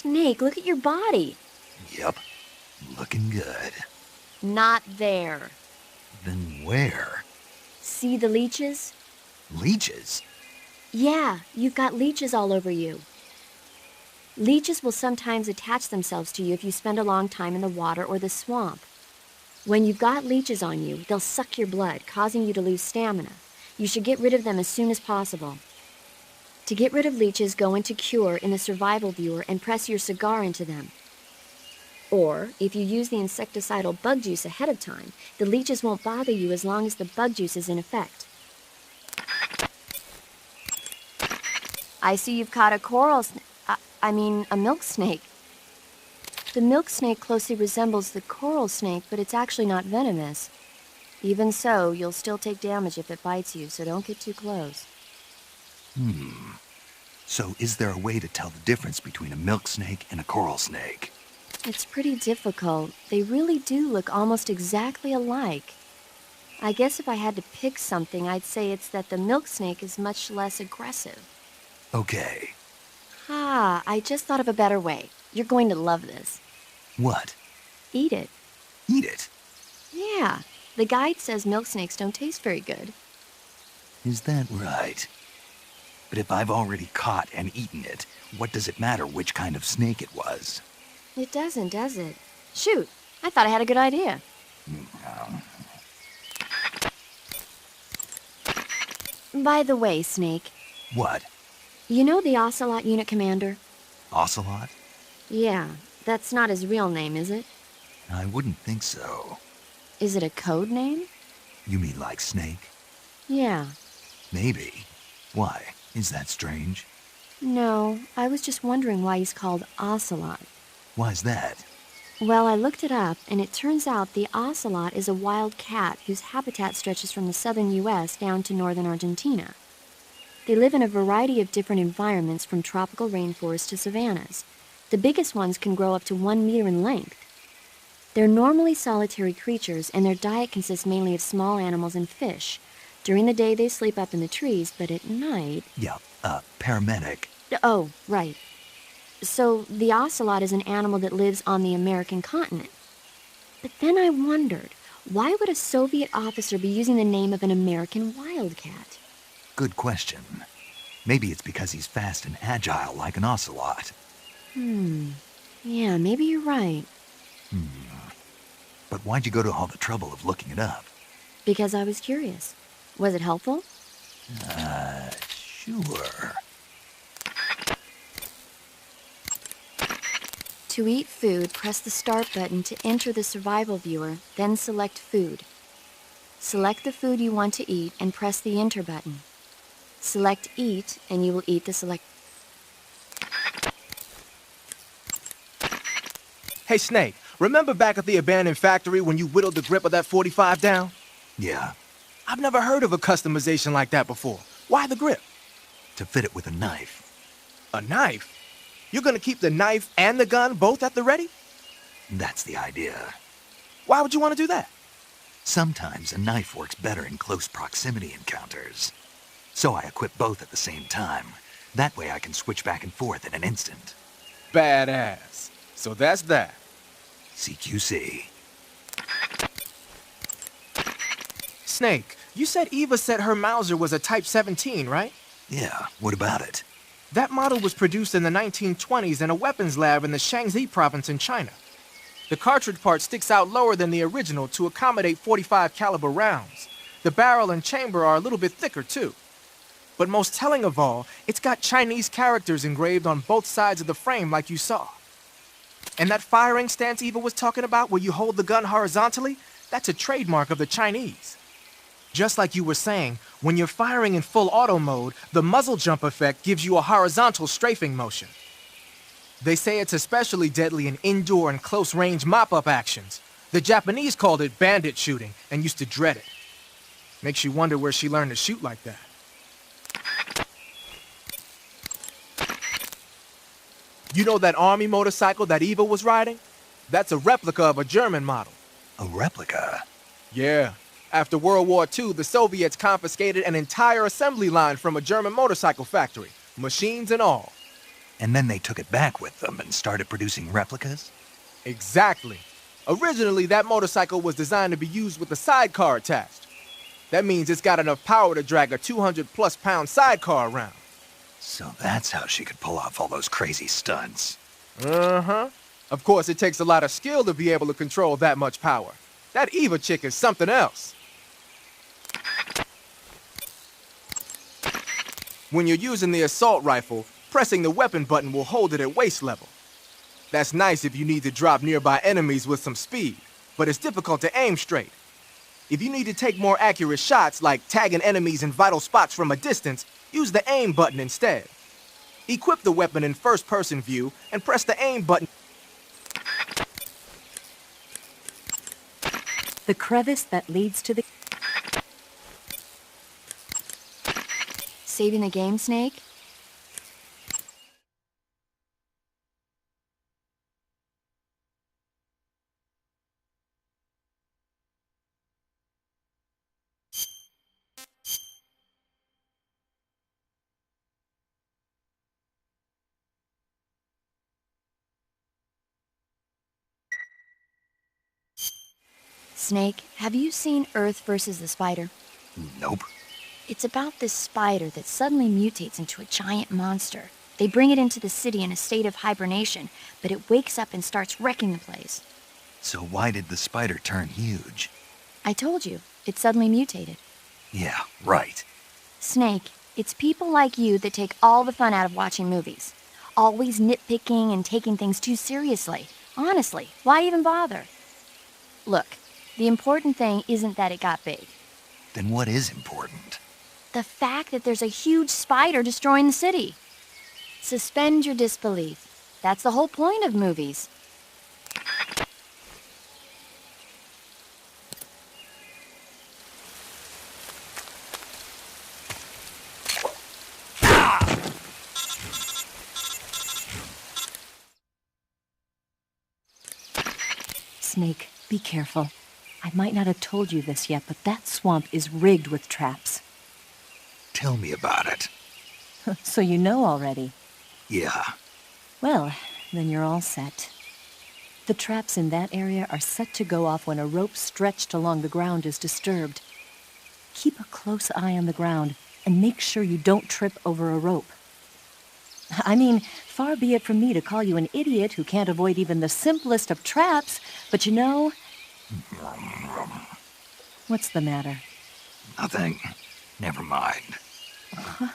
Snake, look at your body. Yep, looking good. Not there. Then where? See the leeches? Leeches? Yeah, you've got leeches all over you. Leeches will sometimes attach themselves to you if you spend a long time in the water or the swamp. When you've got leeches on you, they'll suck your blood, causing you to lose stamina. You should get rid of them as soon as possible. To get rid of leeches, go into Cure in the survival viewer and press your cigar into them. Or, if you use the insecticidal bug juice ahead of time, the leeches won't bother you as long as the bug juice is in effect. I see you've caught a a milk snake. The milk snake closely resembles the coral snake, but it's actually not venomous. Even so, you'll still take damage if it bites you, so don't get too close. So is there a way to tell the difference between a milk snake and a coral snake? It's pretty difficult. They really do look almost exactly alike. I guess if I had to pick something, I'd say it's that the milk snake is much less aggressive. Okay. I just thought of a better way. You're going to love this. What? Eat it. Eat it? Yeah. The guide says milk snakes don't taste very good. Is that right? But if I've already caught and eaten it, what does it matter which kind of snake it was? It doesn't, does it? Shoot, I thought I had a good idea. By the way, Snake. What? You know the Ocelot unit commander? Ocelot? Yeah, that's not his real name, is it? I wouldn't think so. Is it a code name? You mean like Snake? Yeah. Maybe. Why? Is that strange? No, I was just wondering why he's called Ocelot. Why's that? Well, I looked it up, and it turns out the ocelot is a wild cat whose habitat stretches from the southern U.S. down to northern Argentina. They live in a variety of different environments from tropical rainforests to savannas. The biggest ones can grow up to 1 meter in length. They're normally solitary creatures, and their diet consists mainly of small animals and fish. During the day, they sleep up in the trees, but at night... Yeah, paramedic. Oh, right. So the ocelot is an animal that lives on the American continent. But then I wondered, why would a Soviet officer be using the name of an American wildcat? Good question. Maybe it's because he's fast and agile like an ocelot. Yeah, maybe you're right. But why'd you go to all the trouble of looking it up? Because I was curious. Was it helpful? Sure. To eat food, press the Start button to enter the survival viewer, then select Food. Select the food you want to eat and press the Enter button. Select Eat, and you will eat the select... Hey, Snake, remember back at the abandoned factory when you whittled the grip of that 45 down? Yeah. I've never heard of a customization like that before. Why the grip? To fit it with a knife. A knife? You're gonna keep the knife and the gun both at the ready? That's the idea. Why would you want to do that? Sometimes a knife works better in close proximity encounters. So I equip both at the same time. That way I can switch back and forth in an instant. Badass. So that's that. CQC. Snake, you said Eva said her Mauser was a Type 17, right? Yeah, what about it? That model was produced in the 1920s in a weapons lab in the Shaanxi province in China. The cartridge part sticks out lower than the original to accommodate 45 caliber rounds. The barrel and chamber are a little bit thicker too. But most telling of all, it's got Chinese characters engraved on both sides of the frame like you saw. And that firing stance Eva was talking about where you hold the gun horizontally, that's a trademark of the Chinese. Just like you were saying, when you're firing in full auto mode, the muzzle jump effect gives you a horizontal strafing motion. They say it's especially deadly in indoor and close-range mop-up actions. The Japanese called it bandit shooting and used to dread it. Makes you wonder where she learned to shoot like that. You know that army motorcycle that Eva was riding? That's a replica of a German model. A replica? Yeah. After World War II, the Soviets confiscated an entire assembly line from a German motorcycle factory, machines and all. And then they took it back with them and started producing replicas? Exactly. Originally, that motorcycle was designed to be used with a sidecar attached. That means it's got enough power to drag a 200-plus pound sidecar around. So that's how she could pull off all those crazy stunts. Uh-huh. Of course, it takes a lot of skill to be able to control that much power. That Eva chick is something else. When you're using the assault rifle, pressing the weapon button will hold it at waist level. That's nice if you need to drop nearby enemies with some speed, but it's difficult to aim straight. If you need to take more accurate shots, like tagging enemies in vital spots from a distance, use the aim button instead. Equip the weapon in first-person view and press the aim button. The crevice that leads to the... Saving the game, Snake? Snake, have you seen Earth versus the Spider? Nope. It's about this spider that suddenly mutates into a giant monster. They bring it into the city in a state of hibernation, but it wakes up and starts wrecking the place. So why did the spider turn huge? I told you, it suddenly mutated. Yeah, right. Snake, it's people like you that take all the fun out of watching movies. Always nitpicking and taking things too seriously. Honestly, why even bother? Look, the important thing isn't that it got big. Then what is important? The fact that there's a huge spider destroying the city. Suspend your disbelief. That's the whole point of movies. Snake, be careful. I might not have told you this yet, but that swamp is rigged with traps. Tell me about it. So you know already. Yeah. Well, then you're all set. The traps in that area are set to go off when a rope stretched along the ground is disturbed. Keep a close eye on the ground and make sure you don't trip over a rope. I mean, far be it from me to call you an idiot who can't avoid even the simplest of traps, but you know... What's the matter? Nothing. Never mind. Huh?